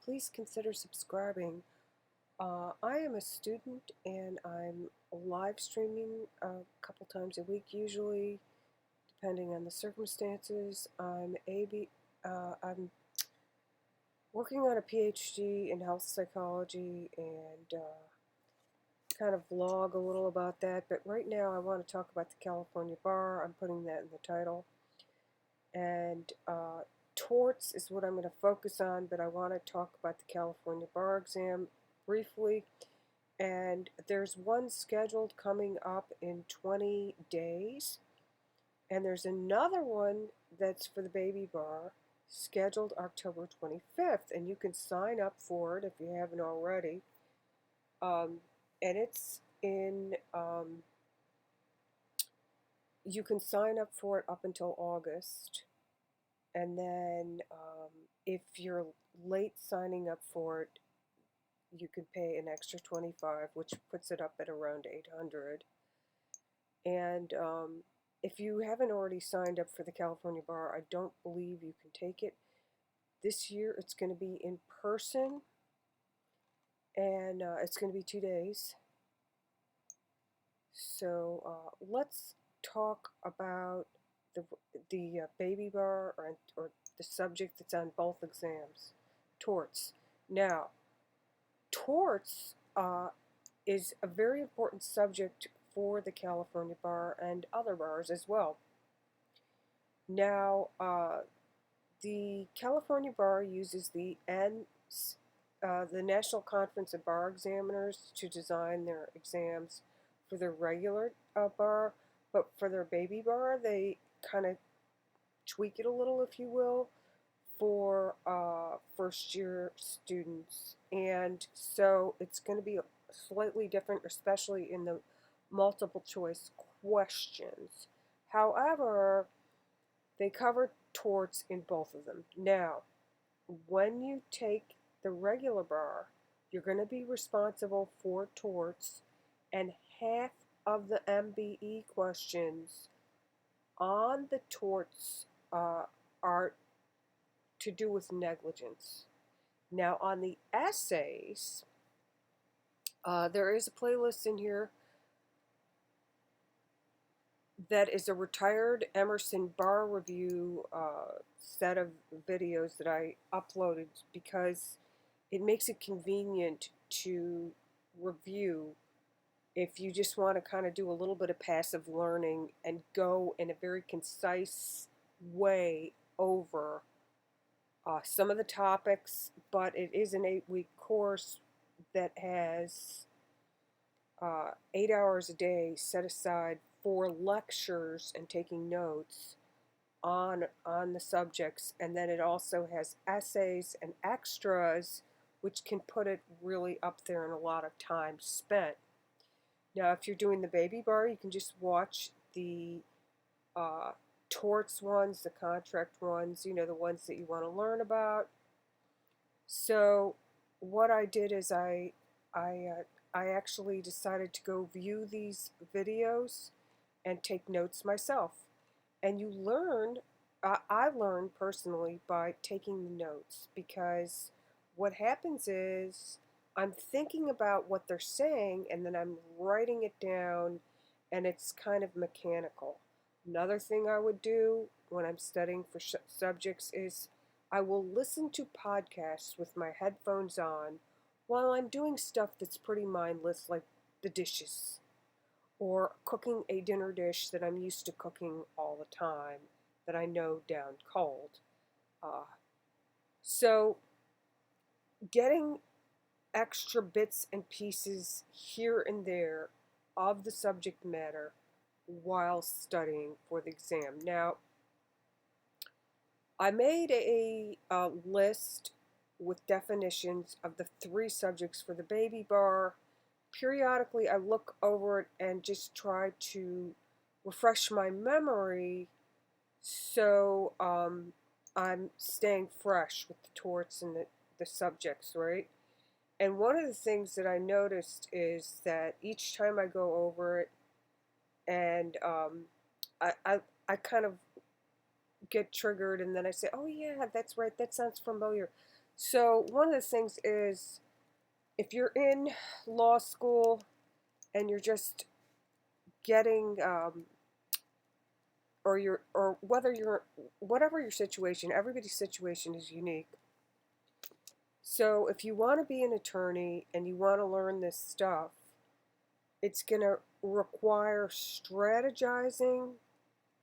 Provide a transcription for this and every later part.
please consider subscribing. I am a student and I'm live streaming a couple times a week usually, depending on the circumstances. I'm working on a PhD in health psychology and kind of vlog a little about that. But right now I want to talk about the California bar. I'm putting that in the title. And torts is what I'm going to focus on, but I want to talk about the California bar exam briefly. And there's one scheduled coming up in 20 days. And there's another one that's for the BabyBar scheduled October 25th. And you can sign up for it if you haven't already. And it's in, you can sign up for it up until August. And then if you're late signing up for it, you could pay an extra $25, which puts it up at around $800. And if you haven't already signed up for the California bar, I don't believe you can take it. This year it's going to be in person, and it's going to be 2 days. So let's talk about the BabyBar or the subject that's on both exams, torts. Now, torts is a very important subject for the California bar and other bars as well. Now, the California bar uses the National Conference of Bar Examiners to design their exams for their regular bar, but for their BabyBar, they kind of tweak it a little, if you will, for first-year students. And so it's going to be slightly different, especially in the multiple choice questions. However, they cover torts in both of them. Now, when you take the regular bar, you're going to be responsible for torts, and half of the MBE questions on the torts are to do with negligence. Now, on the essays, there is a playlist in here that is a retired Emerson bar review set of videos that I uploaded because it makes it convenient to review if you just want to kind of do a little bit of passive learning and go in a very concise way over some of the topics. But it is an 8-week course that has 8 hours a day set aside for lectures and taking notes on the subjects, and then it also has essays and extras, which can put it really up there in a lot of time spent. Now, if you're doing the BabyBar, you can just watch the torts ones, the contract ones, you know, the ones that you want to learn about. So what I did is I actually decided to go view these videos and take notes myself. And you learn, I learned personally by taking the notes, because what happens is I'm thinking about what they're saying and then I'm writing it down, and it's kind of mechanical. Another thing I would do when I'm studying for subjects is I will listen to podcasts with my headphones on while I'm doing stuff that's pretty mindless, like the dishes, or cooking a dinner dish that I'm used to cooking all the time, that I know down cold. So getting extra bits and pieces here and there of the subject matter while studying for the exam. Now, I made a list with definitions of the 3 subjects for the BabyBar. Periodically, I look over it and just try to refresh my memory so I'm staying fresh with the torts and the subjects, right? And one of the things that I noticed is that each time I go over it and I kind of get triggered, and then I say, oh yeah, that's right, that sounds familiar. So one of the things is, if you're in law school and you're just getting, or whether you're, whatever your situation, everybody's situation is unique. So if you want to be an attorney and you want to learn this stuff, it's going to require strategizing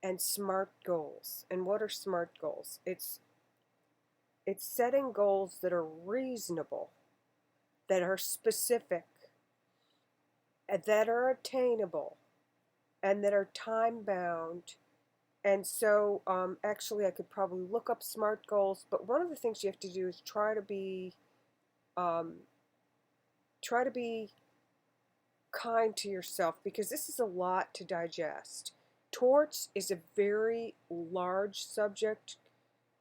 and SMART goals. And what are SMART goals? It's setting goals that are reasonable, that are specific, that are attainable, and that are time bound. And so actually I could probably look up SMART goals, but one of the things you have to do is try to be kind to yourself, because this is a lot to digest. Torts is a very large subject,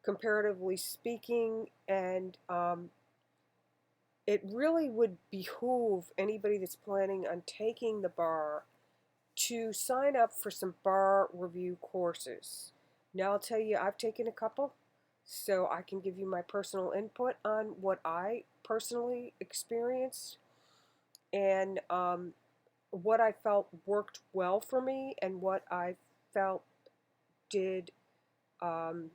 comparatively speaking, and it really would behoove anybody that's planning on taking the bar to sign up for some bar review courses. Now I'll tell you, I've taken a couple, so I can give you my personal input on what I personally experienced, and what I felt worked well for me, and what I felt did, that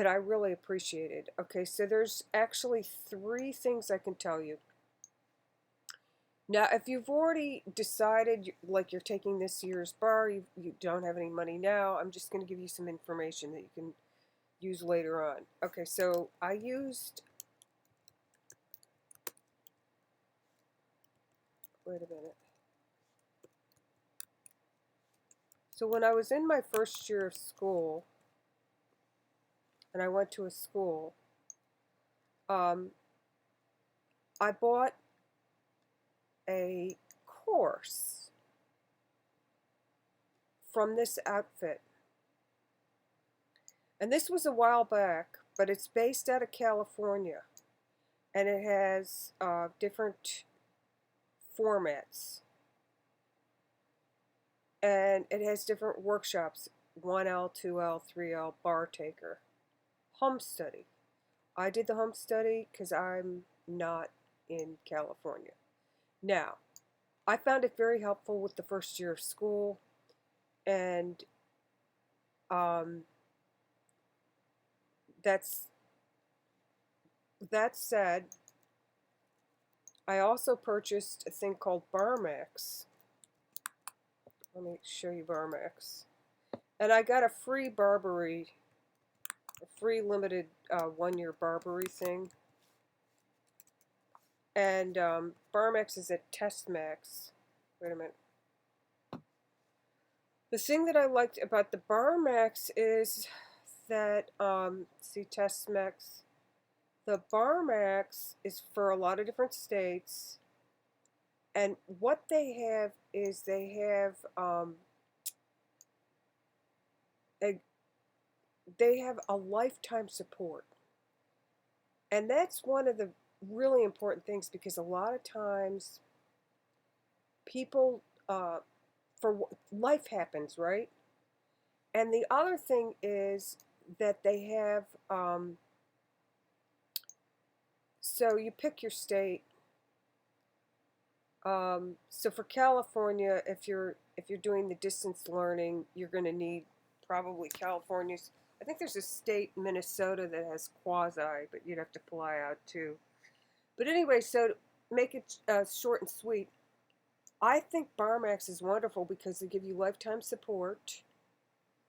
I really appreciated. Okay, so there's actually 3 things I can tell you. Now, if you've already decided, like, you're taking this year's bar, you don't have any money now, I'm just going to give you some information that you can use later on. Okay, so I used, wait a minute. So when I was in my first year of school, and I went to a school, I bought a course from this outfit. And this was a while back, but it's based out of California. And it has different formats. And it has different workshops: 1L, 2L, 3L, bar taker, home study. I did the home study because I'm not in California. Now, I found it very helpful with the first year of school, and that said, I also purchased a thing called BarMax. Let me show you BarMax. And I got a free Barbary, a free limited 1-year Barbary thing. And BarMax is at testmax. Wait a minute. The thing that I liked about the BarMax is that, see, testmax. The BarMax is for a lot of different states. And what they have is they have a lifetime support. And that's one of the really important things, because a lot of times people, for life happens, right? And the other thing is that they have, so you pick your state. So for California, if you're doing the distance learning, you're going to need probably California's. I think there's a state, Minnesota, that has quasi, but you'd have to fly out too. But anyway, so to make it short and sweet, I think BarMax is wonderful because they give you lifetime support,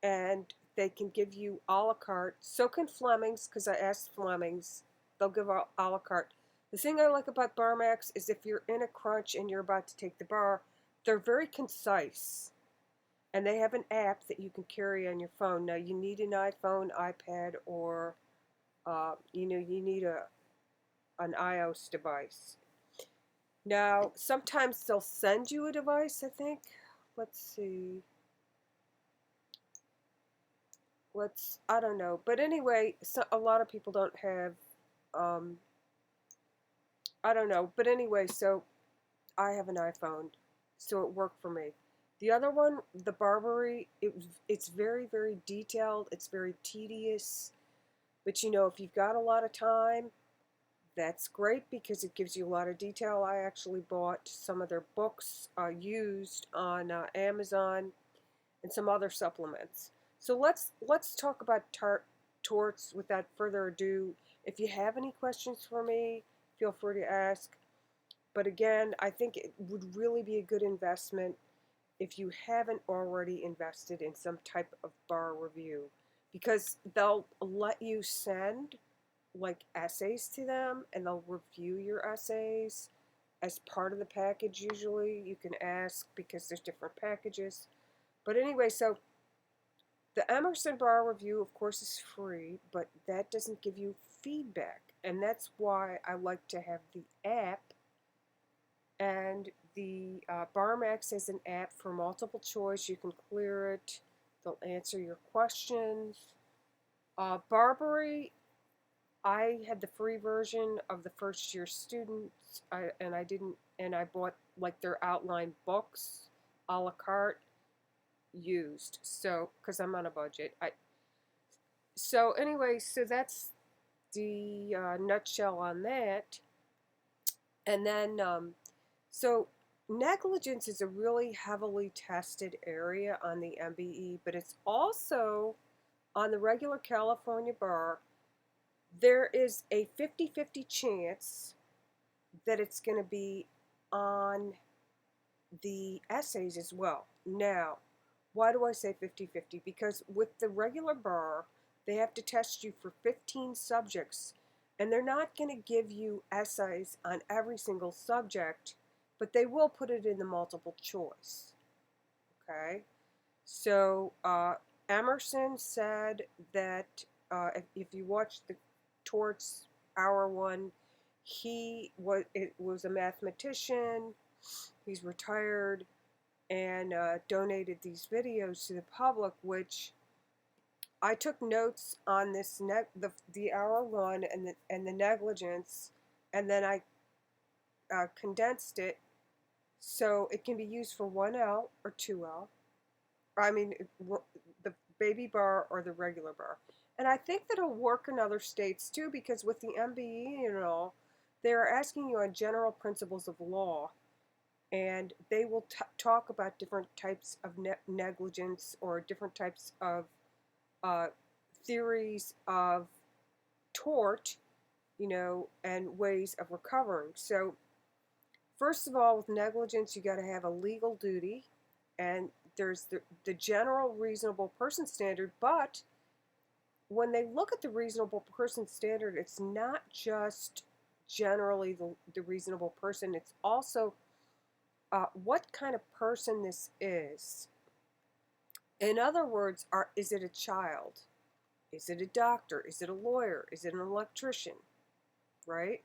and they can give you a la carte. So can Flemings, because I asked Flemings. They'll give a la carte. The thing I like about BarMax is if you're in a crunch and you're about to take the bar, they're very concise. And they have an app that you can carry on your phone. Now, you need an iPhone, iPad, or, you need an iOS device. Now, sometimes they'll send you a device, I think. Let's see. I don't know. But anyway, a lot of people don't have, I don't know. But anyway, so I have an iPhone, so it worked for me. The other one, the Barbary, it's very, very detailed. It's very tedious. But if you've got a lot of time, that's great because it gives you a lot of detail. I actually bought some of their books used on Amazon and some other supplements. So let's talk about torts without further ado. If you have any questions for me, feel free to ask. But again, I think it would really be a good investment if you haven't already invested in some type of bar review, because they'll let you send like essays to them and they'll review your essays as part of the package. Usually you can ask because there's different packages. But anyway, so the Emerson bar review, of course, is free, but that doesn't give you feedback. And that's why I like to have the app. And the BarMax is an app for multiple choice. You can clear it. They'll answer your questions. Barbary, I had the free version of the first year students, and I bought like their outline books, a la carte, used. So, because I'm on a budget, so anyway, so that's the nutshell on that. And then, so negligence is a really heavily tested area on the MBE, but it's also on the regular California bar. There is a 50-50 chance that it's going to be on the essays as well. Now, why do I say 50-50? Because with the regular bar, they have to test you for 15 subjects, and they're not going to give you essays on every single subject, but they will put it in the multiple choice. Okay? So, Emerson said that if you watch the Torts Hour 1, it was a mathematician. He's retired and donated these videos to the public, which I took notes on this the Hour 1 and the negligence, and then I condensed it so it can be used for 1L or 2L. I mean, the BabyBar or the regular bar. And I think that it'll work in other states too, because with the MBE and all, they're asking you on general principles of law, and they will talk about different types of negligence or different types of theories of tort, and ways of recovering. So, first of all, with negligence, you got to have a legal duty, and there's the general reasonable person standard, but when they look at the reasonable person standard, it's not just generally the reasonable person, it's also what kind of person this is. In other words, is it a child? Is it a doctor? Is it a lawyer? Is it an electrician? Right?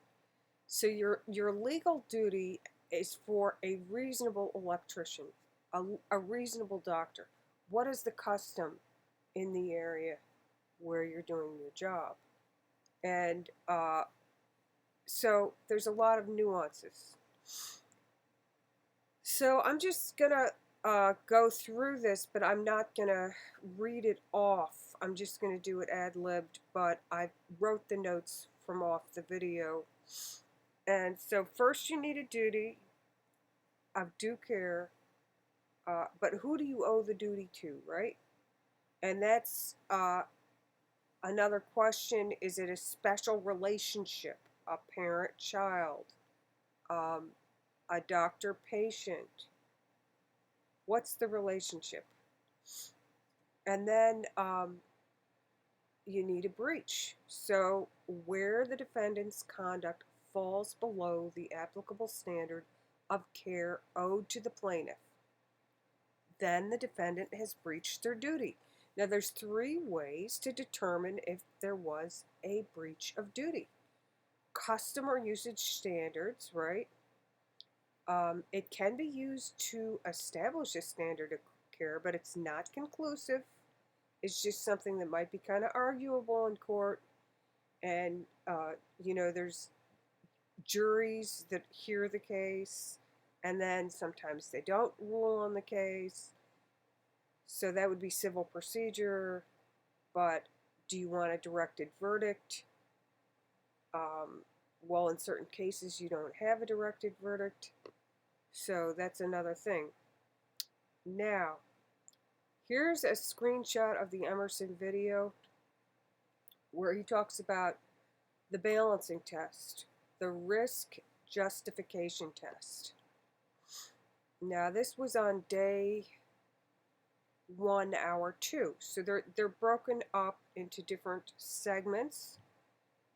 So your legal duty is for a reasonable electrician, a reasonable doctor. What is the custom in the area where you're doing your job? And so there's a lot of nuances. So I'm just going to go through this, but I'm not going to read it off. I'm just going to do it ad-libbed, but I wrote the notes from off the video. And so first you need a duty of due care, but who do you owe the duty to, right? And that's another question. Is it a special relationship, a parent-child, a doctor-patient? What's the relationship? And then you need a breach. So where the defendant's conduct falls below the applicable standard of care owed to the plaintiff, then the defendant has breached their duty. Now there's 3 ways to determine if there was a breach of duty. Custom or usage standards, right? It can be used to establish a standard of care, but it's not conclusive. It's just something that might be kind of arguable in court. And, there's juries that hear the case, and then sometimes they don't rule on the case. So that would be civil procedure, but Do you want a directed verdict? Well, in certain cases, you don't have a directed verdict. So that's another thing. Now, here's a screenshot of the Emerson video where he talks about the balancing test, the risk justification test. Now, this was on day 1, hour 2. So they're broken up into different segments,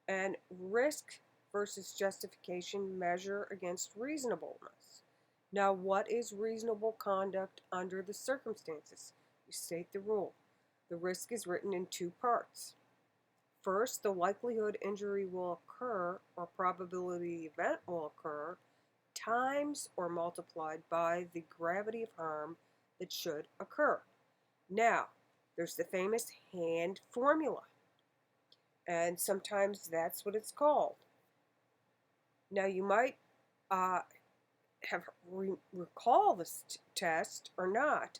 and risk versus justification measure against reasonableness. Now, what is reasonable conduct under the circumstances? You state the rule. The risk is written in 2 parts. First, the likelihood injury will occur, or probability the event will occur, times or multiplied by the gravity of harm that should occur. Now, there's the famous hand formula, and sometimes that's what it's called. Now, you might recall this test or not.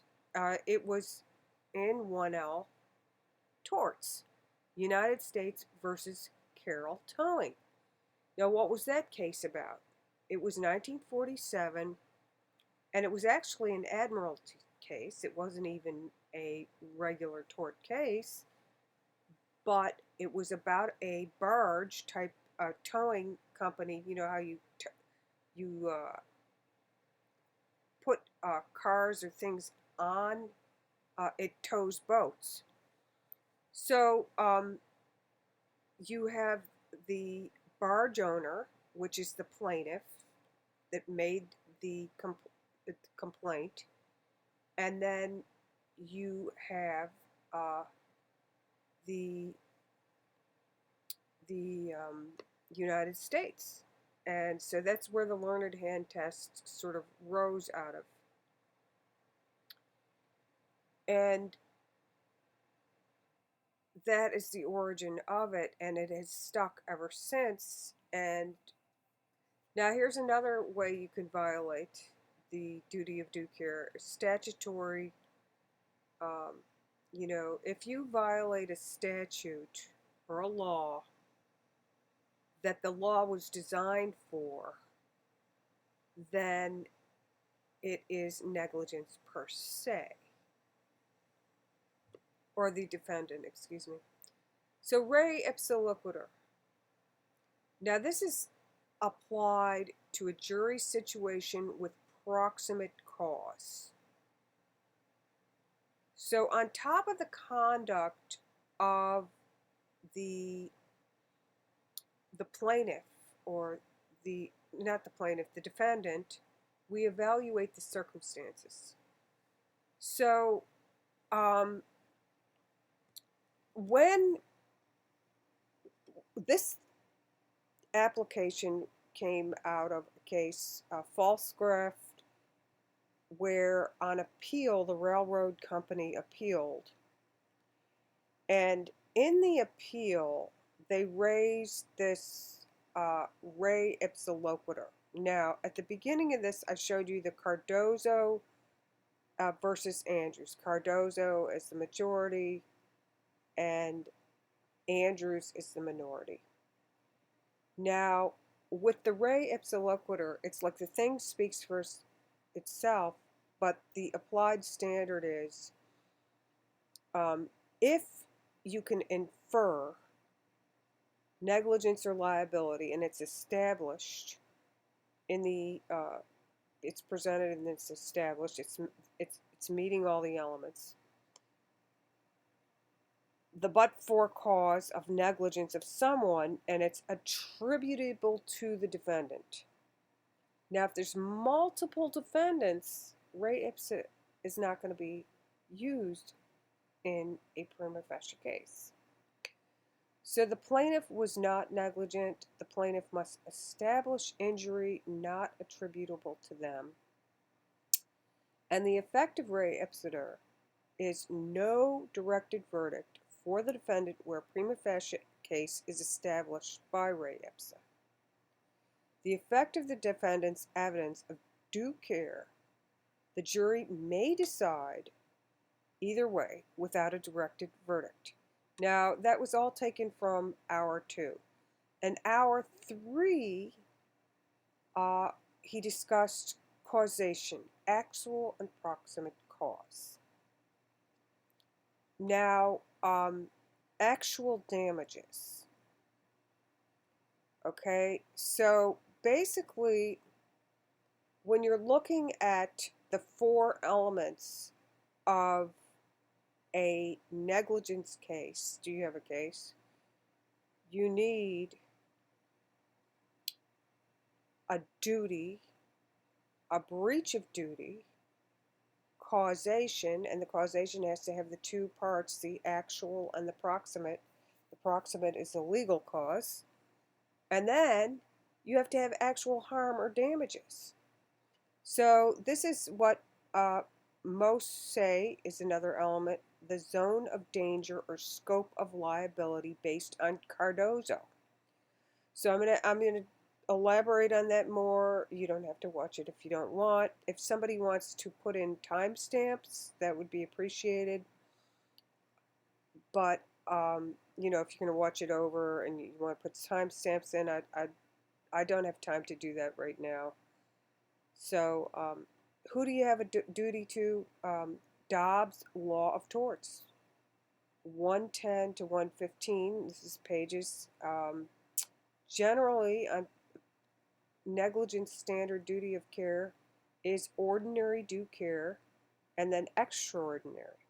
It was in 1L Torts, United States versus Carroll Towing. Now, what was that case about? It was 1947, and it was actually an admiralty case. It wasn't even a regular tort case, but it was about a barge type towing company. You know how you put cars or things on, it tows boats. So you have the barge owner, which is the plaintiff that made the complaint, and then you have the United States. And so that's where the learned hand test sort of rose out of. And that is the origin of it, and it has stuck ever since. And now here's another way you can violate the duty of due care. Statutory, if you violate a statute or a law that the law was designed for, then it is negligence per se. Or the defendant, excuse me. So re ipsa loquitur. Now this is applied to a jury situation with proximate cause. So on top of the conduct of the plaintiff, or the defendant, we evaluate the circumstances. So when this application came out of a case, Palsgraf, where on appeal the railroad company appealed, and in the appeal they raised this re ipsa loquitur. Now, at the beginning of this, I showed you the Cardozo versus Andrews. Cardozo is the majority, and Andrews is the minority. Now, with the re ipsa loquitur, it's like the thing speaks for itself, but the applied standard is if you can infer negligence or liability, and it's established in the it's presented and it's established, it's meeting all the elements, the but-for cause of negligence of someone, and it's attributable to the defendant. Now, if there's multiple defendants, re ipsa is not going to be used in a prima facie case. So the plaintiff was not negligent. The plaintiff must establish injury not attributable to them. And the effective re ipsa is no directed verdict for the defendant where a prima facie case is established by re ipsa. The effect of the defendant's evidence of due care, the jury may decide either way without a directed verdict. Now, that was all taken from hour 2. In hour 3, uh, he discussed causation, actual and proximate cause. Now, actual damages. Okay, so basically, when you're looking at the 4 elements of a negligence case, do you have a case? You need a duty, a breach of duty, causation, and the causation has to have the 2 parts, the actual and the proximate. The proximate is the legal cause. And then you have to have actual harm or damages. So this is what most say is another element, the zone of danger or scope of liability based on Cardozo. So I'm gonna elaborate on that more. You don't have to watch it if you don't want. If somebody wants to put in timestamps, that would be appreciated. But you know, if you're gonna watch it over and you want to put timestamps in, I don't have time to do that right now. So who do you have a duty to? Dobbs' Law of Torts, 110 to 115. This is pages. Generally, on negligence standard duty of care is ordinary due care and then extraordinary.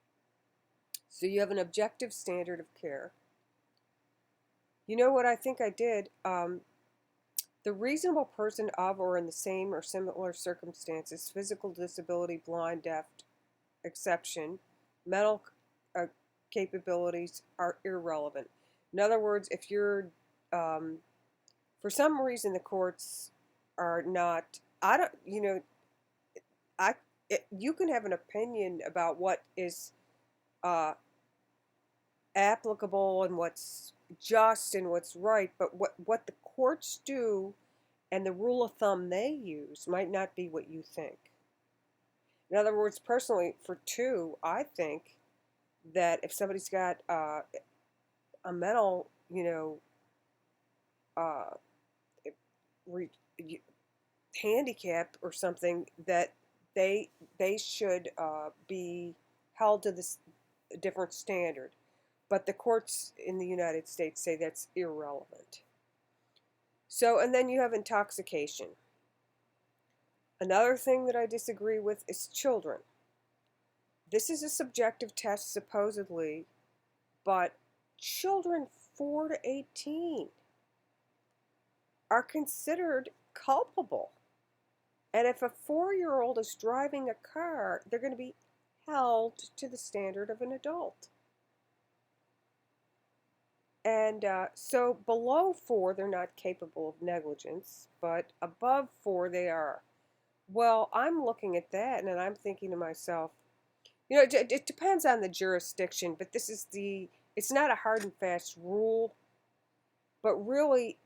So you have an objective standard of care. You know what I think I did? The reasonable person of or in the same or similar circumstances, physical disability, blind, deaf, exception, mental capabilities are irrelevant. In other words, if you're, for some reason the courts are not, I don't, you know, you can have an opinion about what is applicable and what's just and what's right, but what the courts do and the rule of thumb they use might not be what you think. In other words, personally, for 2, I think that if somebody's got a mental, you know, handicap or something, that they should be held to this different standard. But the courts in the United States say that's irrelevant. So, and then you have intoxication. Another thing that I disagree with is children. This is a subjective test, supposedly, but children 4 to 18 are considered culpable. And if a 4-year-old is driving a car, they're going to be held to the standard of an adult. And so below 4, they're not capable of negligence, but above 4, they are. Well, I'm looking at that and I'm thinking to myself, you know, it depends on the jurisdiction, but this is it's not a hard and fast rule, but really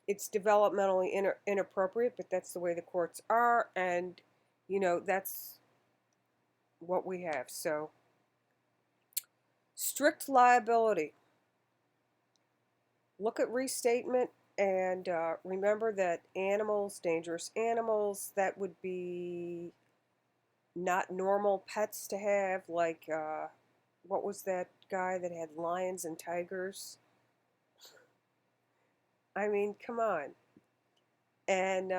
it's developmentally inappropriate, but that's the way the courts are, and, you know, that's what we have. So, strict liability. Look at restatement and remember that animals, dangerous animals, that would be not normal pets to have, like, what was that guy that had lions and tigers? I mean, come on. And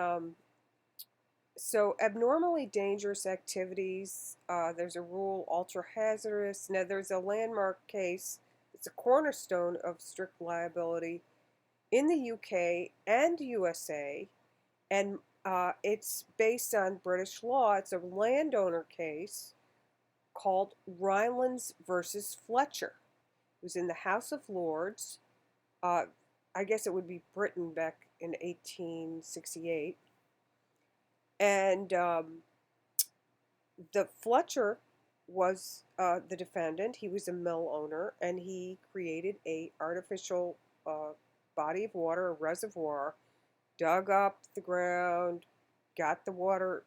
so abnormally dangerous activities, there's a rule, ultra hazardous. Now, there's a landmark case. It's a cornerstone of strict liability in the UK and USA, and it's based on British law. It's a landowner case called RylandsVFletcher. It was in the House of Lords. I guess it would be Britain back in 1868. And the Fletcher was the defendant. He was a mill owner, and he created a artificial body of water, a reservoir, dug up the ground, got the water,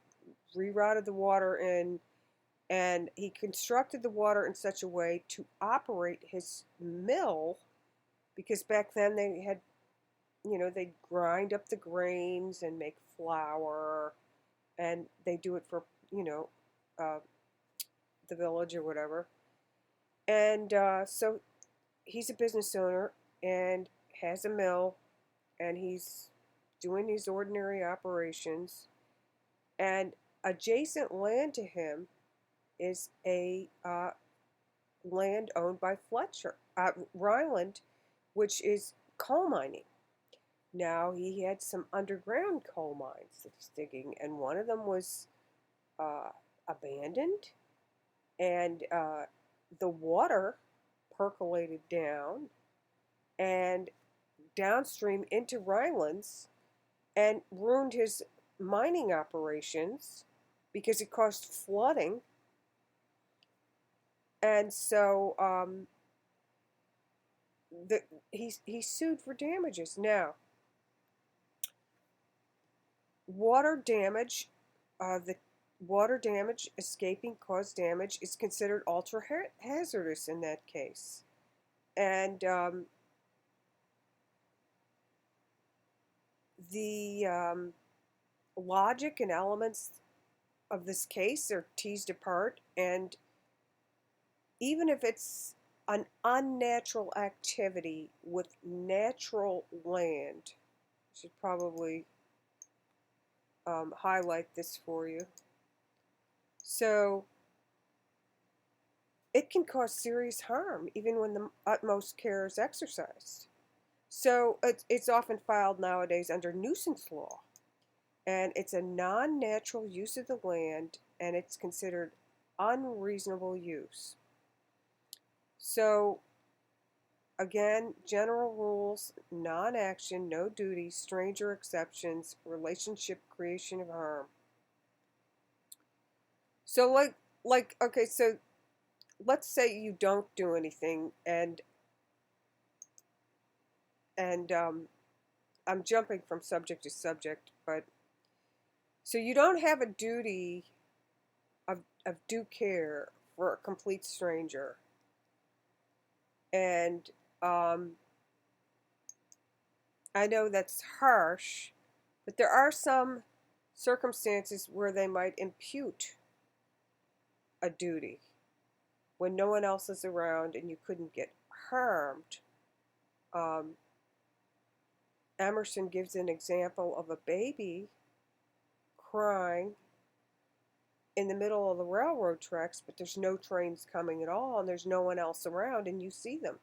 rerouted the water in, And he constructed the water in such a way to operate his mill, because back then they had, they'd grind up the grains and make flour, and they do it for, uh, the village or whatever. And so he's a business owner and has a mill, and he's doing these ordinary operations. And adjacent land to him is a land owned by Fletcher, Ryland, which is coal mining. Now, he had some underground coal mines that he's digging, and one of them was abandoned, and the water percolated down and downstream into Rylands and ruined his mining operations because it caused flooding. And so he sued for damages. Now, water damage, the water damage escaping caused damage is considered ultra hazardous in that case. And the logic and elements of this case are teased apart, and even if it's an unnatural activity with natural land, I should probably highlight this for you. So it can cause serious harm even when the utmost care is exercised. So it's often filed nowadays under nuisance law, and it's a non-natural use of the land, and it's considered unreasonable use. So again, general rules: non-action, no duty, stranger exceptions, relationship, creation of harm. So okay, so let's say you don't do anything, and I'm jumping from subject to subject, but so you don't have a duty of due care for a complete stranger. And I know that's harsh, but there are some circumstances where they might impute a duty when no one else is around and you couldn't get harmed. Emerson gives an example of a baby crying in the middle of the railroad tracks, but there's no trains coming at all, and there's no one else around, and you see them.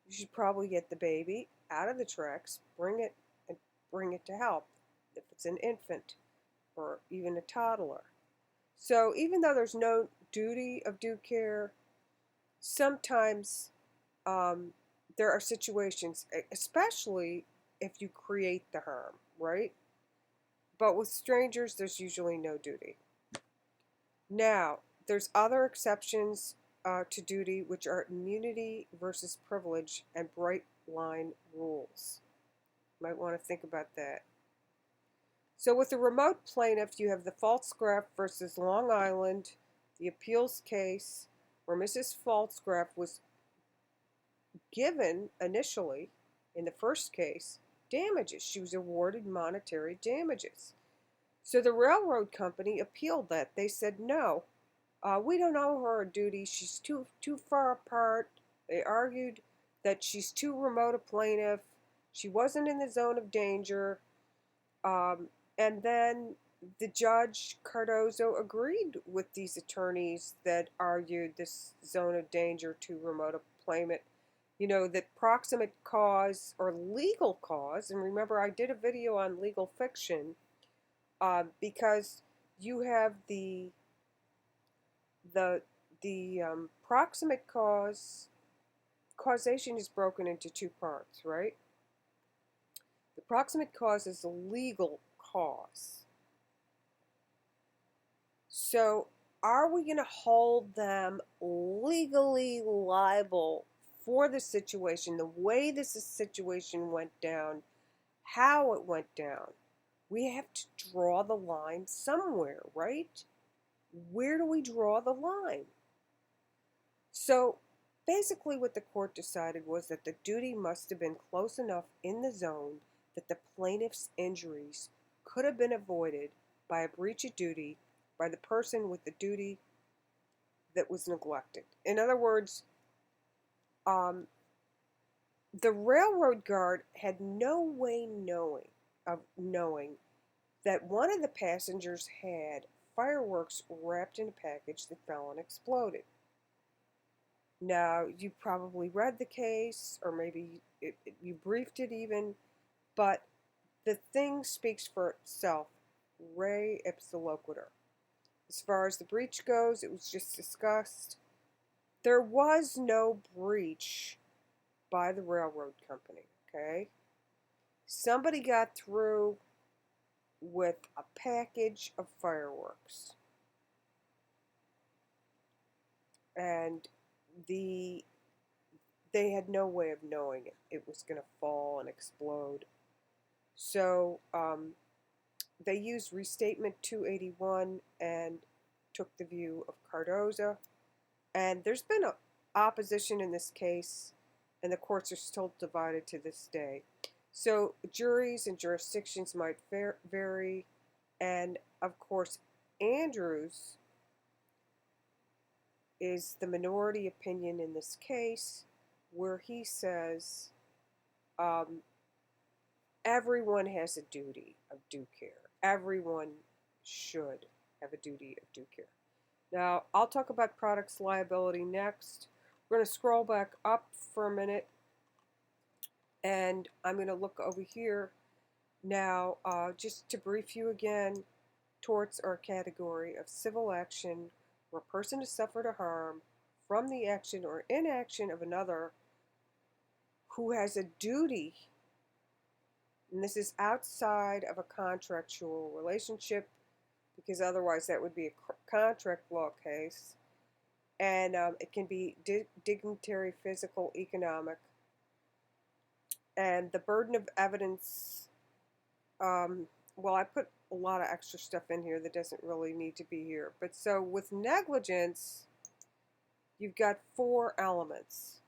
You should probably get the baby out of the tracks, bring it to help if it's an infant or even a toddler. So even though there's no duty of due care, sometimes there are situations, especially if you create the harm, right? But with strangers, there's usually no duty. Now, there's other exceptions to duty, which are immunity versus privilege and bright line rules. You might want to think about that. So with the remote plaintiff, you have the Palsgraf versus Long Island, the appeals case where Mrs. Palsgraf was given initially, in the first case, damages. She was awarded monetary damages. So the railroad company appealed that. They said, no, we don't owe her a duty. She's too far apart. They argued that she's too remote a plaintiff. She wasn't in the zone of danger. And then the judge, Cardozo, agreed with these attorneys that argued this zone of danger, too remote a claimant. That proximate cause or legal cause, and remember I did a video on legal fiction, because you have the proximate causation is broken into two parts, right? The proximate cause is the legal cause. So are we going to hold them legally liable for the situation, the way this situation went down, how it went down? We have to draw the line somewhere, right? where do we draw the line? So basically what the court decided was that the duty must have been close enough in the zone that the plaintiff's injuries could have been avoided by a breach of duty by the person with the duty that was neglected. In other words, um, the railroad guard had no way of knowing that one of the passengers had fireworks wrapped in a package that fell and exploded. Now, you probably read the case, or maybe you briefed it even, but the thing speaks for itself. Re ipsa loquitur. As far as the breach goes, it was just discussed. There was no breach by the railroad company, okay? Somebody got through with a package of fireworks. And they had no way of knowing it was going to fall and explode. So they used Restatement 281 and took the view of cardozo. And there's been opposition in this case, and the courts are still divided to this day. So juries and jurisdictions might vary, and of course Andrews is the minority opinion in this case, where he says everyone has a duty of due care. Everyone should have a duty of due care. Now, I'll talk about products liability next. We're going to scroll back up for a minute, and I'm going to look over here. Now, just to brief you again, torts are a category of civil action where a person has suffered a harm from the action or inaction of another who has a duty, and this is outside of a contractual relationship, because otherwise that would be a contract law case, and it can be dignitary, physical, economic, and the burden of evidence, well, I put a lot of extra stuff in here that doesn't really need to be here, but so with negligence, you've got 4 elements,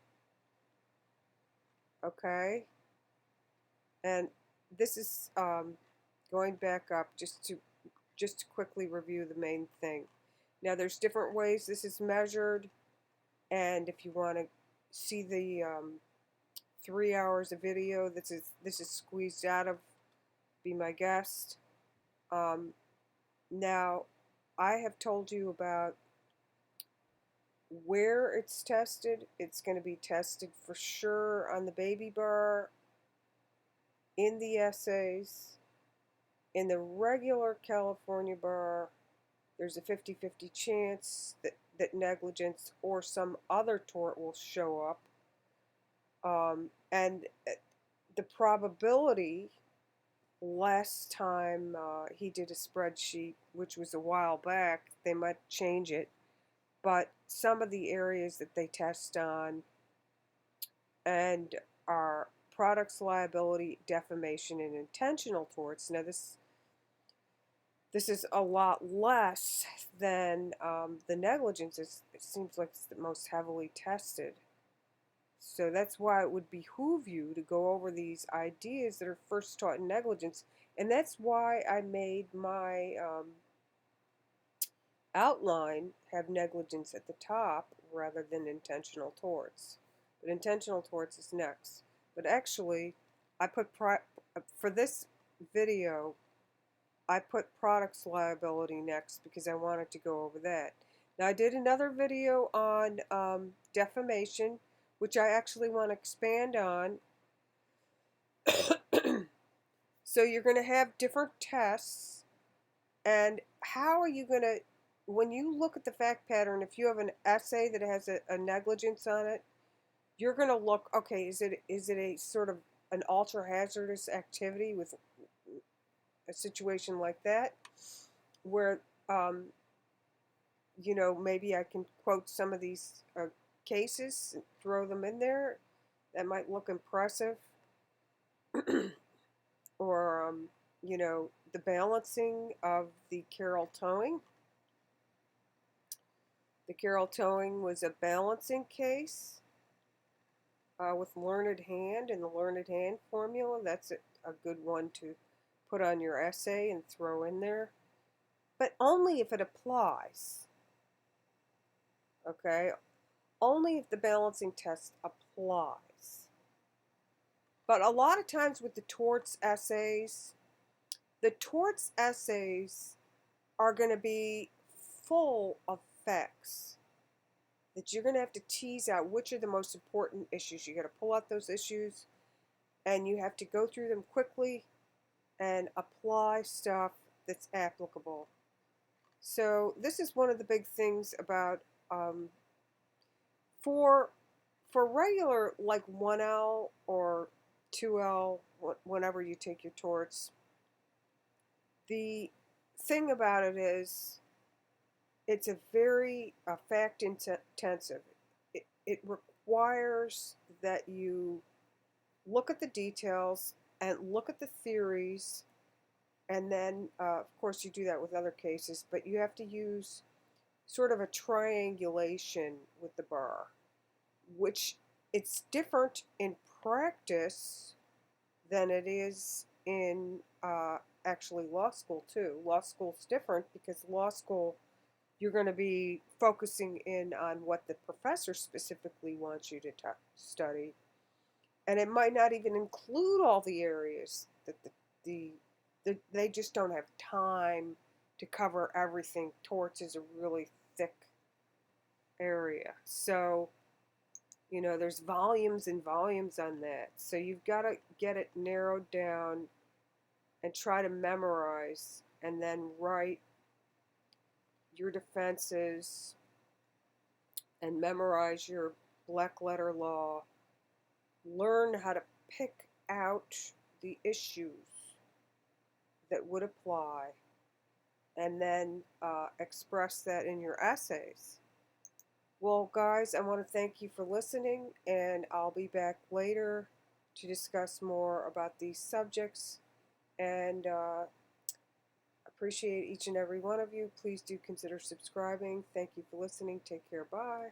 okay, and this is going back up just to quickly review the main thing. Now, there's different ways this is measured, and if you want to see the 3 hours of video this is squeezed out of, be my guest. Now, I have told you about where it's tested. It's going to be tested for sure on the BabyBar, in the essays, in the regular California bar. There's a 50-50 chance that negligence or some other tort will show up. And the probability, last time he did a spreadsheet, which was a while back, they might change it, but some of the areas that they test on and are products liability, defamation, and intentional torts. Now this is a lot less than the negligence. It seems like it's the most heavily tested. So that's why it would behoove you to go over these ideas that are first taught in negligence. And that's why I made my outline have negligence at the top rather than intentional torts. But intentional torts is next. But actually, I put for this video, I put products liability next because I wanted to go over that. Now, I did another video on defamation, which I actually want to expand on. So you're going to have different tests, and how are you going to, when you look at the fact pattern, if you have an essay that has a negligence on it, you're going to look, okay, is it a sort of an ultra-hazardous activity with a situation like that, where, you know, maybe I can quote some of these cases and throw them in there. That might look impressive. Or, you know, the balancing of the Carroll towing. The Carroll towing was a balancing case with learned hand and the learned hand formula. That's a good one to put on your essay and throw in there, but only if it applies. Okay, only if the balancing test applies. But a lot of times with the torts essays are going to be full of facts that you're going to have to tease out which are the most important issues. You got to pull out those issues and you have to go through them quickly and apply stuff that's applicable. So this is one of the big things about for regular like 1L or 2L, whenever you take your torts, the thing about it is it's a very fact intensive. It requires that you look at the details and look at the theories, and then of course you do that with other cases, but you have to use sort of a triangulation with the bar, which it's different in practice than it is in actually law school too. Law school's different because law school you're going to be focusing in on what the professor specifically wants you to study, and it might not even include all the areas that they just don't have time to cover everything. Torts is a really thick area, so you know there's volumes and volumes on that, so you've got to get it narrowed down and try to memorize and then write your defenses and memorize your black letter law. Learn how to pick out the issues that would apply and then express that in your essays. Well, guys, I want to thank you for listening, and I'll be back later to discuss more about these subjects, and appreciate each and every one of you. Please do consider subscribing. Thank you for listening. Take care. Bye.